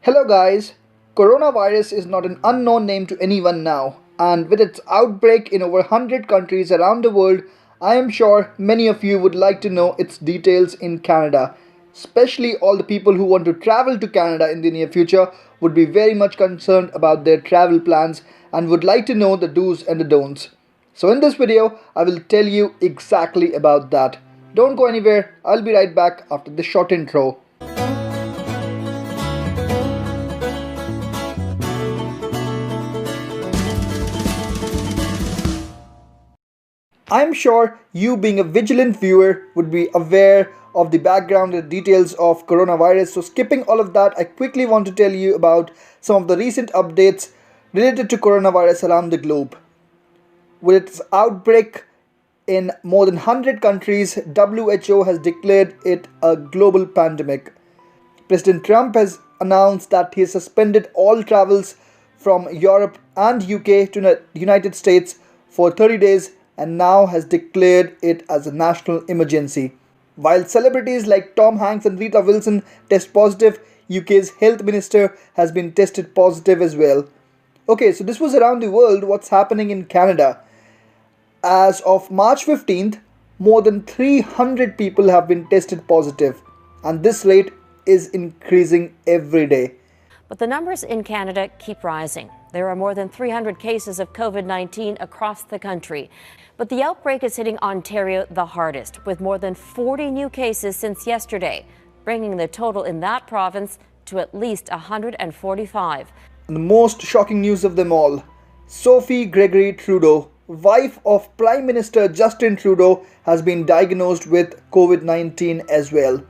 Hello, guys. Coronavirus is not an unknown name to anyone now, and with its outbreak in over 100 countries around the world, I am sure many of you would like to know its details in Canada. Especially all the people who want to travel to Canada in the near future would be very much concerned about their travel plans and would like to know the do's and the don'ts. So, in this video, I will tell you exactly about that. Don't go anywhere, I'll be right back after this short intro. I'm sure you, being a vigilant viewer, would be aware of the background and details of coronavirus. So, skipping all of that, I quickly want to tell you about some of the recent updates related to coronavirus around the globe. With its outbreak in more than 100 countries, WHO has declared it a global pandemic. President Trump has announced that he has suspended all travels from Europe and UK to the United States for 30 days and now has declared it as a national emergency. While celebrities like Tom Hanks and Rita Wilson test positive, UK's health minister has been tested positive as well. Okay, so this was around the world. What's happening in Canada? As of March 15th, more than 300 people have been tested positive, and this rate is increasing every day. But the numbers in Canada keep rising. There are more than 300 cases of COVID-19 across the country. But the outbreak is hitting Ontario the hardest, with more than 40 new cases since yesterday, bringing the total in that province to at least 145. And the most shocking news of them all, Sophie Gregory Trudeau, wife of Prime Minister Justin Trudeau, has been diagnosed with COVID-19 as well.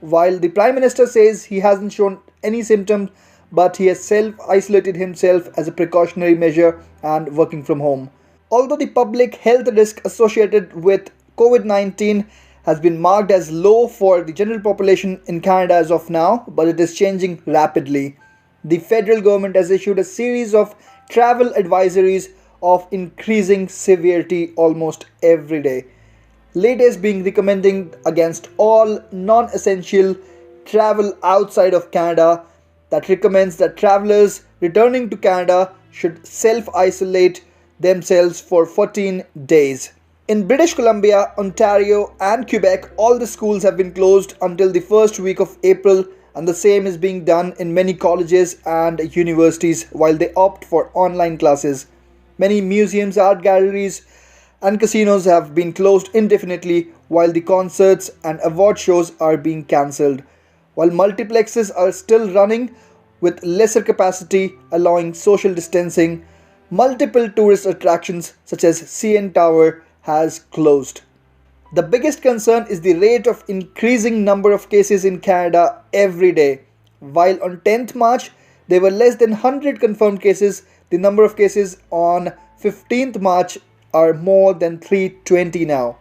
While the Prime Minister says he hasn't shown any symptoms, but he has self-isolated himself as a precautionary measure and working from home. Although the public health risk associated with COVID-19 has been marked as low for the general population in Canada as of now, but it is changing rapidly. The federal government has issued a series of travel advisories of increasing severity almost every day. Latest being recommending against all non-essential travel outside of Canada, that recommends that travelers returning to Canada should self-isolate themselves for 14 days. In British Columbia, Ontario and Quebec, all the schools have been closed until the first week of April, and the same is being done in many colleges and universities while they opt for online classes. Many museums, art galleries and casinos have been closed indefinitely, while the concerts and award shows are being cancelled. While multiplexes are still running with lesser capacity, allowing social distancing, multiple tourist attractions such as CN Tower has closed. The biggest concern is the rate of increasing number of cases in Canada every day. While on 10th March there were less than 100 confirmed cases, the number of cases on 15th March are more than 320 now.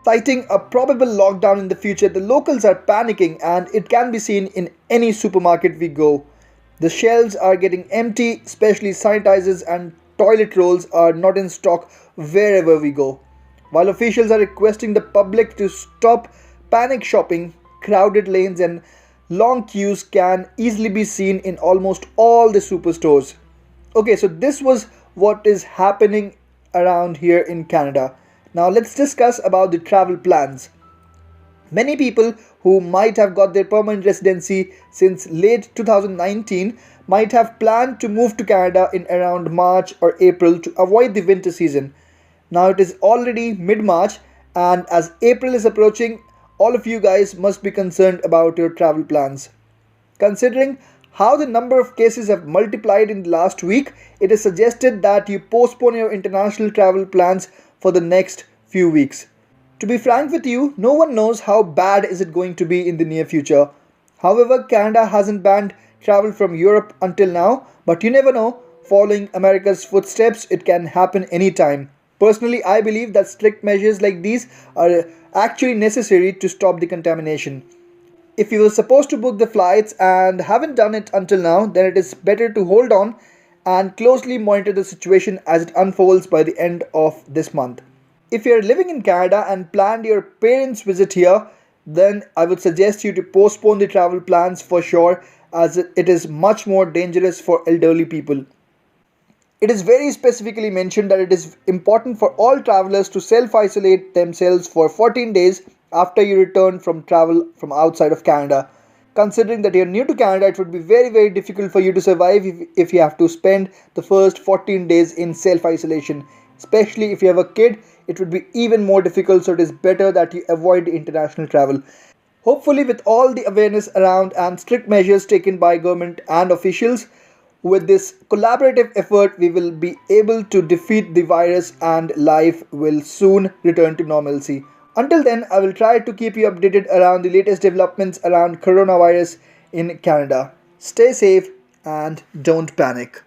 Citing a probable lockdown in the future, the locals are panicking, and it can be seen in any supermarket we go. The shelves are getting empty, especially sanitizers and toilet rolls are not in stock wherever we go. While officials are requesting the public to stop panic shopping, crowded lanes and long queues can easily be seen in almost all the superstores. Okay, so this was what is happening around here in Canada. Now let's discuss about the travel plans. Many people who might have got their permanent residency since late 2019 might have planned to move to Canada in around March or April to avoid the winter season. Now it is already mid-March, and as April is approaching, all of you guys must be concerned about your travel plans. Considering how the number of cases have multiplied in the last week, it is suggested that you postpone your international travel plans for the next few weeks. To be frank with you, no one knows how bad is it going to be in the near future. However, Canada hasn't banned travel from Europe until now, but you never know, following America's footsteps, it can happen anytime. Personally, I believe that strict measures like these are actually necessary to stop the contamination. If you were supposed to book the flights and haven't done it until now, then it is better to hold on and closely monitor the situation as it unfolds by the end of this month. If you are living in Canada and planned your parents' visit here, then I would suggest you to postpone the travel plans for sure, as it is much more dangerous for elderly people. It is very specifically mentioned that it is important for all travelers to self isolate themselves for 14 days after you return from travel from outside of Canada. Considering that you're new to Canada, it would be very difficult for you to survive if you have to spend the first 14 days in self isolation. Especially if you have a kid, it would be even more difficult, so it is better that you avoid international travel. Hopefully, with all the awareness around and strict measures taken by government and officials, with this collaborative effort, we will be able to defeat the virus and life will soon return to normalcy. Until then, I will try to keep you updated around the latest developments around coronavirus in Canada. Stay safe and don't panic.